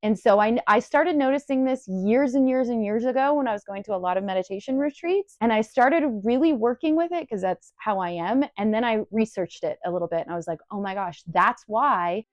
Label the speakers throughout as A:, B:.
A: And so I started noticing this years and years and years ago when I was going to a lot of meditation retreats. And I started really working with it because that's how I am. And then I researched it a little bit and I was like, oh my gosh, that's why.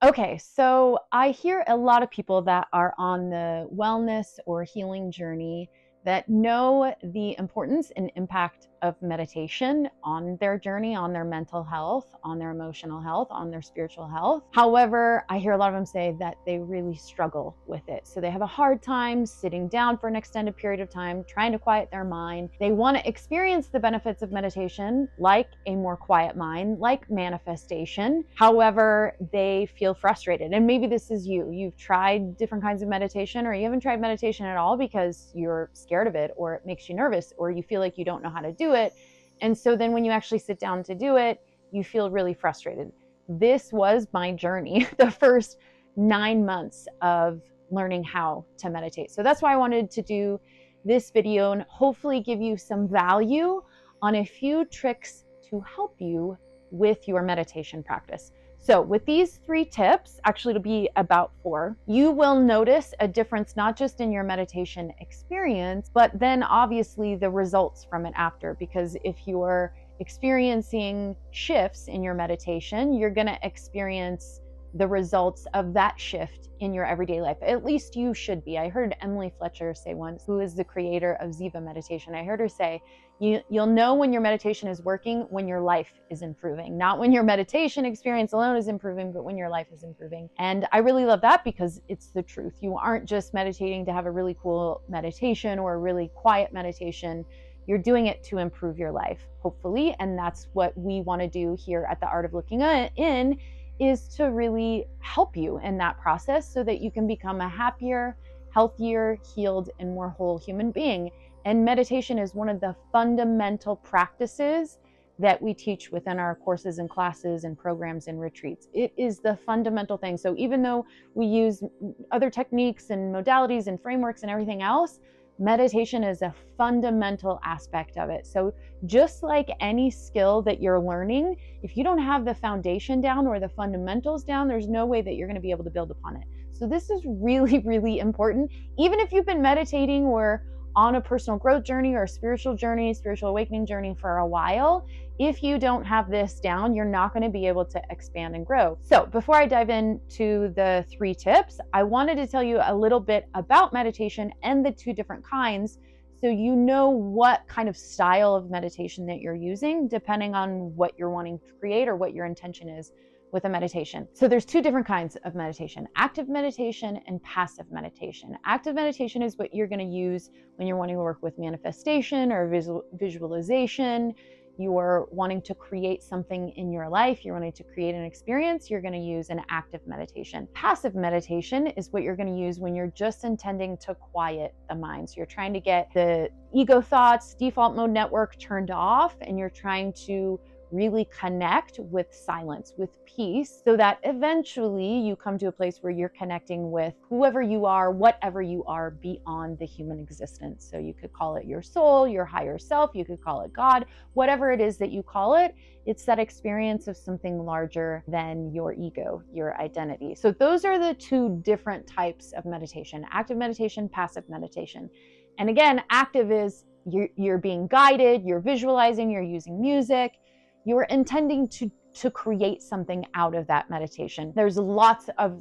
A: Okay, so I hear a lot of people that are on the wellness or healing journey that know the importance and impact of meditation on their journey, on their mental health, on their emotional health, on their spiritual health. However, I hear a lot of them say that they really struggle with it. So they have a hard time sitting down for an extended period of time, trying to quiet their mind. They want to experience the benefits of meditation, like a more quiet mind, like manifestation. However, they feel frustrated. And maybe this is you. You've tried different kinds of meditation, or you haven't tried meditation at all because you're scared of it, or it makes you nervous, or you feel like you don't know how to do it. And so then when you actually sit down to do it, you feel really frustrated. This was my journey, the first 9 months of learning how to meditate. So that's why I wanted to do this video and hopefully give you some value on a few tricks to help you with your meditation practice. So with these 3 tips, actually it'll be about 4, you will notice a difference not just in your meditation experience, but then obviously the results from it after. Because if you're experiencing shifts in your meditation, you're going to experience the results of that shift in your everyday life. At least you should be. I heard Emily Fletcher say once, who is the creator of Ziva meditation. I heard her say, you'll know when your meditation is working when your life is improving, not when your meditation experience alone is improving, but when your life is improving. And I really love that because it's the truth. You aren't just meditating to have a really cool meditation or a really quiet meditation. You're doing it to improve your life, hopefully. And that's what we want to do here at the Art of Looking In, is to really help you in that process so that you can become a happier, healthier, healed, and more whole human being. And meditation is one of the fundamental practices that we teach within our courses and classes and programs and retreats. It is the fundamental thing. So even though we use other techniques and modalities and frameworks and everything else, meditation is a fundamental aspect of it. So just like any skill that you're learning, if you don't have the foundation down or the fundamentals down, there's no way that you're going to be able to build upon it. So this is really, really important. Even if you've been meditating or on a personal growth journey or a spiritual journey, spiritual awakening journey for a while, if you don't have this down, you're not going to be able to expand and grow. So before I dive into the 3 tips, I wanted to tell you a little bit about meditation and the 2 different kinds, so you know what kind of style of meditation that you're using, depending on what you're wanting to create or what your intention is with a meditation. So there's 2 different kinds of meditation: active meditation and passive meditation. Active meditation is what you're going to use when you're wanting to work with manifestation or visualization. You're wanting to create something in your life, you're wanting to create an experience, you're going to use an active meditation. Passive meditation is what you're going to use when you're just intending to quiet the mind. So you're trying to get the ego thoughts, default mode network turned off, and you're trying to really connect with silence, with peace, so that eventually you come to a place where you're connecting with whoever you are, whatever you are beyond the human existence. So you could call it your soul, your higher self, you could call it God, whatever it is that you call it, it's that experience of something larger than your ego, your identity. So those are the 2 different types of meditation: active meditation, passive meditation. And again, active is you're being guided, you're visualizing, you're using music, you're intending to create something out of that meditation. There's lots and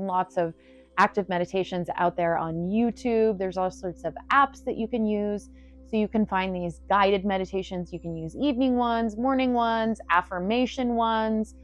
A: lots of active meditations out there on YouTube. There's all sorts of apps that you can use. So you can find these guided meditations. You can use evening ones, morning ones, affirmation ones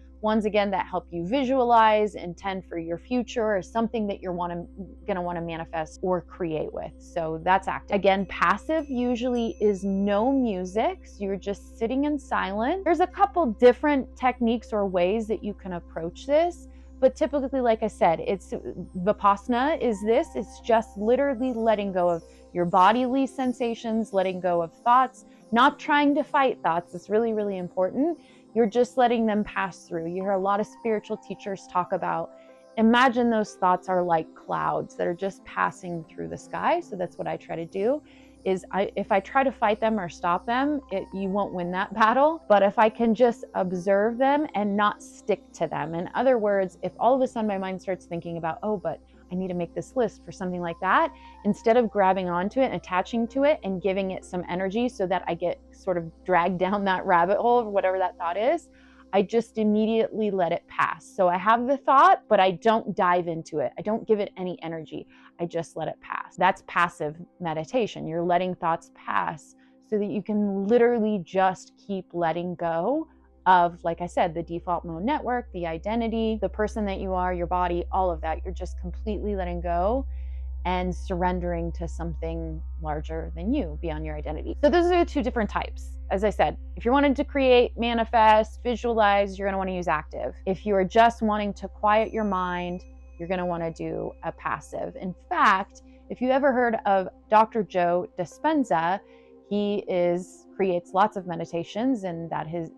A: again that help you visualize, intend for your future, or something that you're going to want to manifest or create with. So that's active. Again, passive usually is no music. So you're just sitting in silence. There's a couple different techniques or ways that you can approach this, but typically, like I said, it's Vipassana is this. It's just literally letting go of your bodily sensations, letting go of thoughts, not trying to fight thoughts. It's really, really important. You're just letting them pass through. You hear a lot of spiritual teachers talk about, imagine those thoughts are like clouds that are just passing through the sky. So that's what I try to do. If I try to fight them or stop them, you won't win that battle. But if I can just observe them and not stick to them. In other words, if all of a sudden my mind starts thinking about, oh, but I need to make this list for something like that, instead of grabbing onto it and attaching to it and giving it some energy so that I get sort of dragged down that rabbit hole of whatever that thought is, I just immediately let it pass. So I have the thought, but I don't dive into it. I don't give it any energy. I just let it pass. That's passive meditation. You're letting thoughts pass so that you can literally just keep letting go of, like I said, the default mode network, the identity, the person that you are, your body, all of that. You're just completely letting go and surrendering to something larger than you, beyond your identity. So those are the two different types. As I said, if you're wanting to create, manifest, visualize, you're going to want to use active. If you are just wanting to quiet your mind, you're going to want to do a passive. In fact, if you ever heard of Dr. Joe Dispenza, he creates lots of meditations, and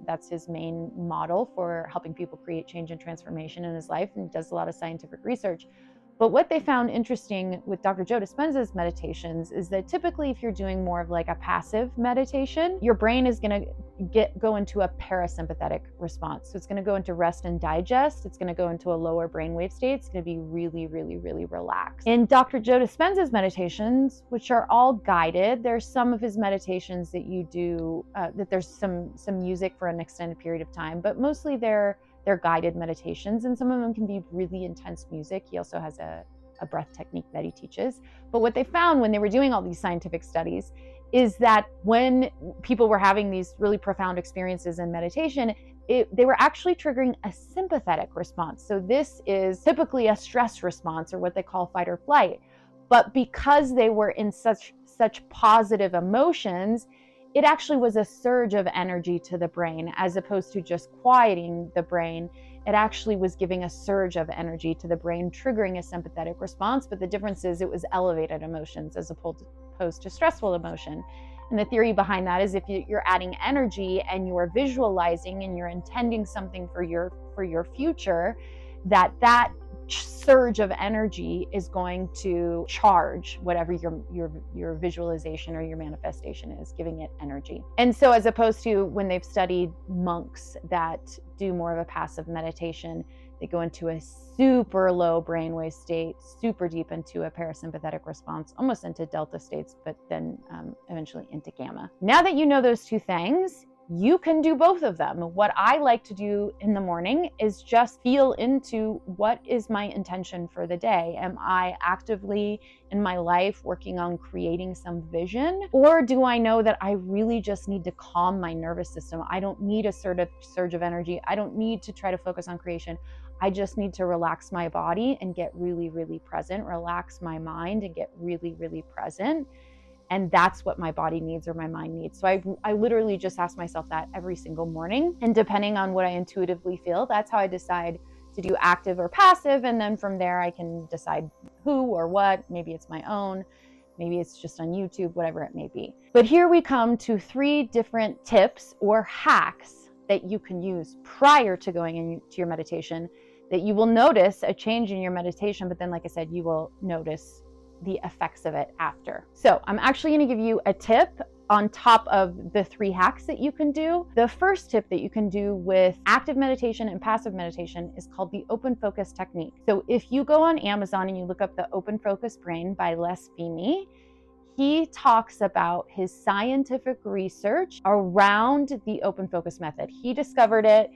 A: that's his main model for helping people create change and transformation in his life, and does a lot of scientific research. But what they found interesting with Dr. Joe Dispenza's meditations is that typically if you're doing more of like a passive meditation, your brain is going to go into a parasympathetic response. So it's going to go into rest and digest. It's going to go into a lower brainwave state. It's going to be really, really, really relaxed. In Dr. Joe Dispenza's meditations, which are all guided, there's some of his meditations that you do, that there's some music for an extended period of time, but mostly they're guided meditations, and some of them can be really intense music. He also has a breath technique that he teaches. But what they found when they were doing all these scientific studies is that when people were having these really profound experiences in meditation, they were actually triggering a sympathetic response. So this is typically a stress response, or what they call fight or flight. But because they were in such positive emotions, it actually was a surge of energy to the brain, as opposed to just quieting the brain. It actually was giving a surge of energy to the brain, triggering a sympathetic response. But the difference is it was elevated emotions as opposed to stressful emotion. And the theory behind that is if you're adding energy and you're visualizing and you're intending something for your future, that surge of energy is going to charge whatever your visualization or your manifestation is, giving it energy. And so as opposed to when they've studied monks that do more of a passive meditation, they go into a super low brainwave state, super deep into a parasympathetic response, almost into delta states, but then eventually into gamma. Now that you know those two things, you can do both of them. What I like to do in the morning is just feel into what is my intention for the day. Am I actively in my life working on creating some vision? Or do I know that I really just need to calm my nervous system? I don't need a surge of energy. I don't need to try to focus on creation. I just need to relax my body and get really, really present, relax my mind and get really, really present. And that's what my body needs or my mind needs. So I literally just ask myself that every single morning. And depending on what I intuitively feel, that's how I decide to do active or passive. And then from there, I can decide who or what. Maybe it's my own, maybe it's just on YouTube, whatever it may be. But here we come to 3 different tips or hacks that you can use prior to going into your meditation, that you will notice a change in your meditation. But then, like I said, you will notice the effects of it after. So I'm actually going to give you a tip on top of the 3 hacks that you can do. The first tip that you can do with active meditation and passive meditation is called the open focus technique. So if you go on Amazon and you look up the Open Focus Brain by Les Feeney, he talks about his scientific research around the open focus method. He discovered it.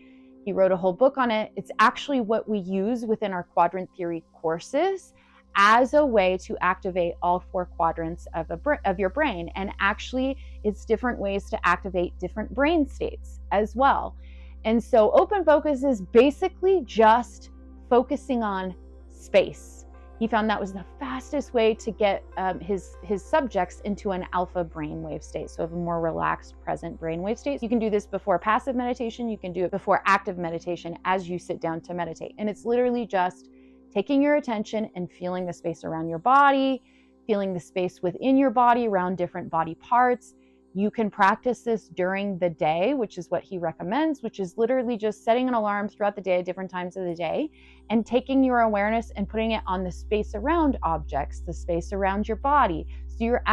A: He wrote a whole book on it. It's actually what we use within our quadrant theory courses as a way to activate all 4 quadrants of your brain. And actually, it's different ways to activate different brain states as well. And so open focus is basically just focusing on space. He found that was the fastest way to get his subjects into an alpha brainwave state, so a more relaxed, present brainwave state. You can do this before passive meditation. You can do it before active meditation as you sit down to meditate. And it's literally just taking your attention and feeling the space around your body, feeling the space within your body around different body parts, You can practice this during the day, which is what he recommends, which is literally just setting an alarm throughout the day at different times of the day and taking your awareness and putting it on the space around objects, the space around your body. So you're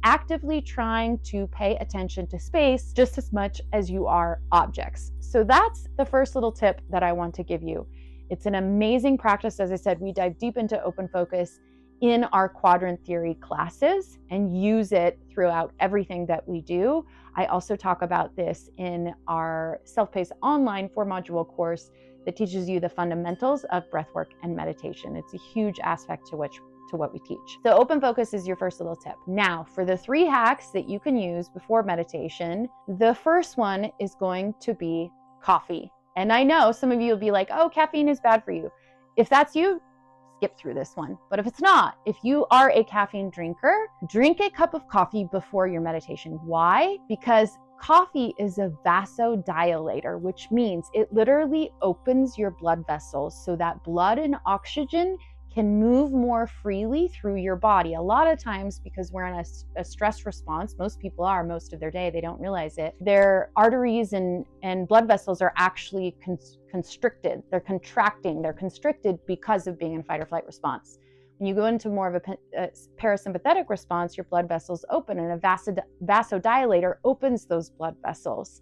A: actively trying to pay attention to space just as much as you are objects. So that's the first little tip that I want to give you. It's an amazing practice. As I said, we dive deep into open focus in our quadrant theory classes and use it throughout everything that we do. I also talk about this in our self-paced online 4-module course that teaches you the fundamentals of breathwork and meditation. It's a huge aspect to what we teach. So open focus is your first little tip. Now, for the 3 hacks that you can use before meditation, the first one is going to be coffee. And I know some of you will be like, oh, caffeine is bad for you. If that's you, skip through this one. But if it's not, if you are a caffeine drinker, drink a cup of coffee before your meditation. Why? Because coffee is a vasodilator, which means it literally opens your blood vessels so that blood and oxygen can move more freely through your body. A lot of times, because we're in a stress response, most people are most of their day, they don't realize it, their arteries and blood vessels are actually constricted. They're contracting, they're constricted because of being in fight or flight response. When you go into more of a parasympathetic response, your blood vessels open, and a vasodilator opens those blood vessels.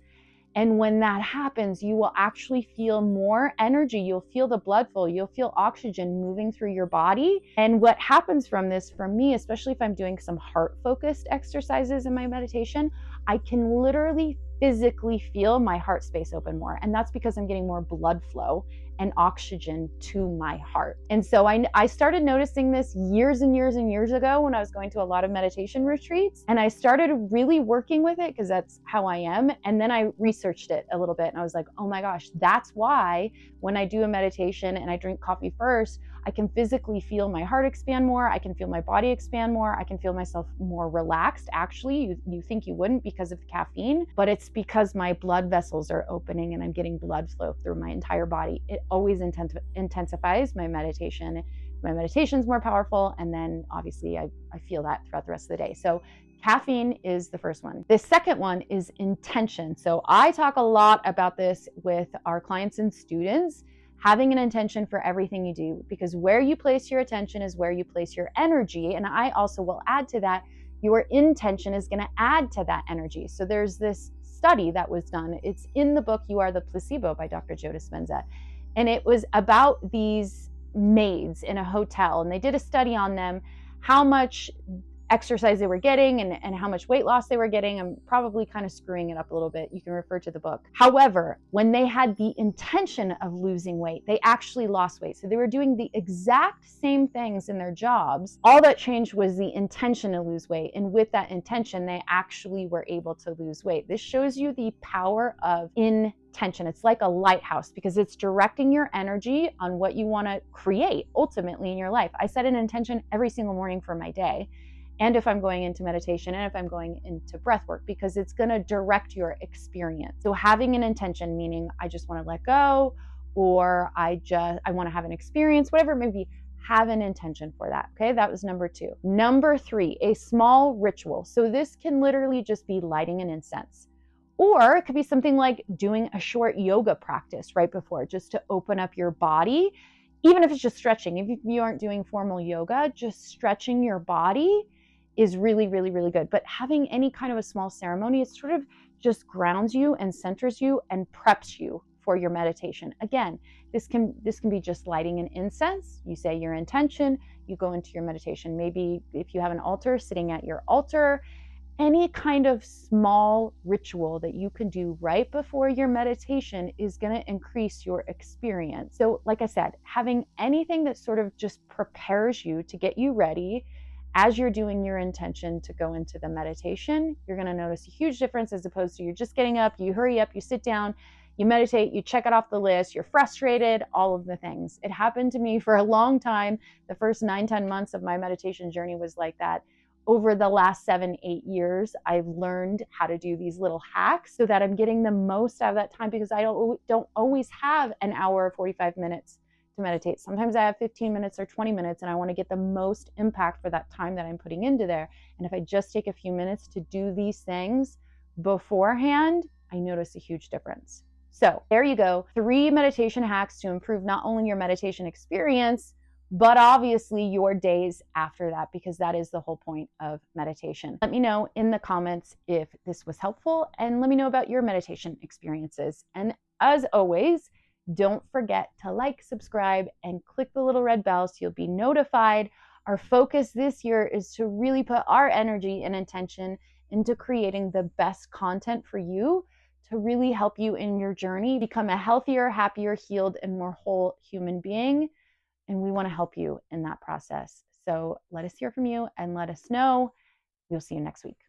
A: And when that happens, you will actually feel more energy. You'll feel the blood flow. You'll feel oxygen moving through your body. And what happens from this, for me, especially if I'm doing some heart-focused exercises in my meditation, I can literally physically feel my heart space open more. And that's because I'm getting more blood flow and oxygen to my heart. And so I started noticing this years and years and years ago when I was going to a lot of meditation retreats, and I started really working with it because that's how I am. And then I researched it a little bit and I was like, oh my gosh, that's why when I do a meditation and I drink coffee first, I can physically feel my heart expand more. I can feel my body expand more. I can feel myself more relaxed. Actually, you think you wouldn't because of the caffeine, but it's because my blood vessels are opening and I'm getting blood flow through my entire body. It always intensifies my meditation. My meditation's more powerful. And then obviously I feel that throughout the rest of the day. So caffeine is the first one. The second one is intention. So I talk a lot about this with our clients and students, having an intention for everything you do, because where you place your attention is where you place your energy. And I also will add to that, your intention is going to add to that energy. So there's this study that was done. It's in the book, You Are the Placebo by Dr. Joe Dispenza. And it was about these maids in a hotel. And they did a study on them, how much exercise they were getting and how much weight loss they were getting. I'm probably kind of screwing it up a little bit. You can refer to the book. However, when they had the intention of losing weight, they actually lost weight. So they were doing the exact same things in their jobs. All that changed was the intention to lose weight. And with that intention, they actually were able to lose weight. This shows you the power of intention. It's like a lighthouse because it's directing your energy on what you want to create ultimately in your life. I set an intention every single morning for my day. And if I'm going into meditation and if I'm going into breath work, because it's going to direct your experience. So having an intention, meaning I just want to let go, or I want to have an experience, whatever it may be, have an intention for that. Okay, that was number 2. Number 3, a small ritual. So this can literally just be lighting an incense. Or it could be something like doing a short yoga practice right before, just to open up your body. Even if it's just stretching, if you aren't doing formal yoga, just stretching your body is really, really, really good. But having any kind of a small ceremony, it sort of just grounds you and centers you and preps you for your meditation. Again, this can be just lighting an incense. You say your intention, you go into your meditation. Maybe if you have an altar, sitting at your altar, any kind of small ritual that you can do right before your meditation is going to increase your experience. So like I said, having anything that sort of just prepares you to get you ready as you're doing your intention to go into the meditation, you're going to notice a huge difference as opposed to you're just getting up, you hurry up, you sit down, you meditate, you check it off the list, you're frustrated, all of the things. It happened to me for a long time. The first 9-10 months of my meditation journey was like that. Over the last 7-8 years, I've learned how to do these little hacks so that I'm getting the most out of that time, because I don't always have an hour or 45 minutes to meditate. Sometimes I have 15 minutes or 20 minutes and I want to get the most impact for that time that I'm putting into there. And if I just take a few minutes to do these things, beforehand, I noticed a huge difference. So there you go. 3 meditation hacks to improve not only your meditation experience, but obviously your days after that, because that is the whole point of meditation. Let me know in the comments if this was helpful, and let me know about your meditation experiences. And as always, don't forget to like, subscribe, and click the little red bell so you'll be notified. Our focus this year is to really put our energy and intention into creating the best content for you to really help you in your journey, become a healthier, happier, healed, and more whole human being. And we want to help you in that process. So let us hear from you and let us know. We'll see you next week.